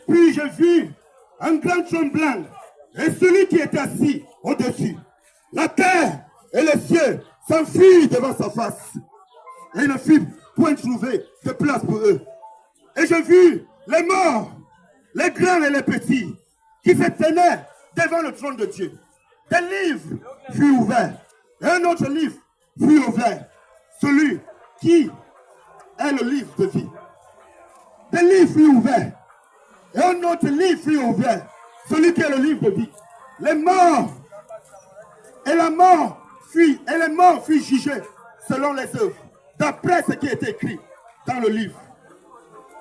Puis j'ai vu un grand trône blanc et celui qui était assis au-dessus. La terre et les cieux s'enfuirent devant sa face. Et il ne fut point trouvé de place pour eux. Et j'ai vu les morts, les grands et les petits, qui se tenaient devant le trône de Dieu. Des livres furent ouverts. Et un autre livre fut ouvert. Celui qui est le livre de vie. Des livres furent ouverts. Et un autre livre fut ouvert. Celui qui est le livre de vie. Les morts et la mort fut, et les morts furent jugés selon les œuvres, d'après ce qui est écrit dans le livre.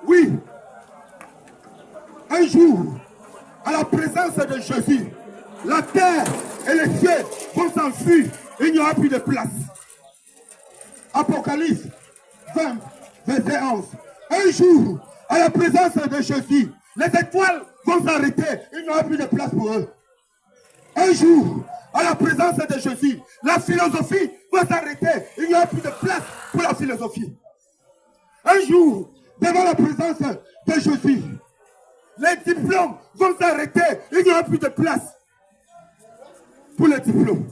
Oui, un jour, à la présence de Jésus, la terre et les cieux vont s'enfuir, il n'y aura plus de place. Apocalypse 20, verset 11. Un jour, à la présence de Jésus, les étoiles vont s'arrêter, il n'y aura plus de place pour eux. Un jour, à la présence de Jésus, la philosophie va s'arrêter, il n'y aura plus de place pour la philosophie. Un jour, devant la présence de Jésus, les diplômes vont s'arrêter, il n'y aura plus de place pour les diplômes.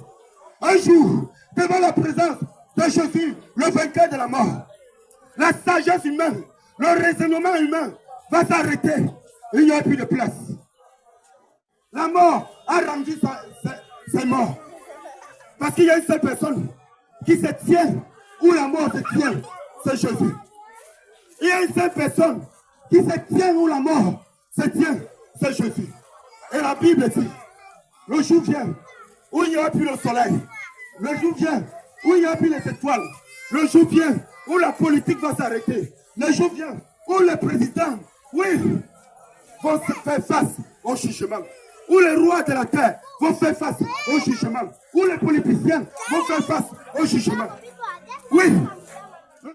Un jour, devant la présence de Jésus, le vainqueur de la mort, la sagesse humaine, le raisonnement humain va s'arrêter, il n'y aura plus de place. La mort a rendu ses morts. Parce qu'il y a une seule personne qui se tient, où la mort se tient, c'est Jésus. Il y a une seule personne qui se tient, où la mort se tient, c'est Jésus. Et la Bible dit, le jour vient où il n'y aura plus le soleil. Le jour vient où il n'y aura plus les étoiles. Le jour vient où la politique va s'arrêter. Le jour vient où les présidents, oui, vont se faire face au jugement. Où les rois de la terre vont faire face au jugement. Où les politiciens vont faire face au jugement. Oui,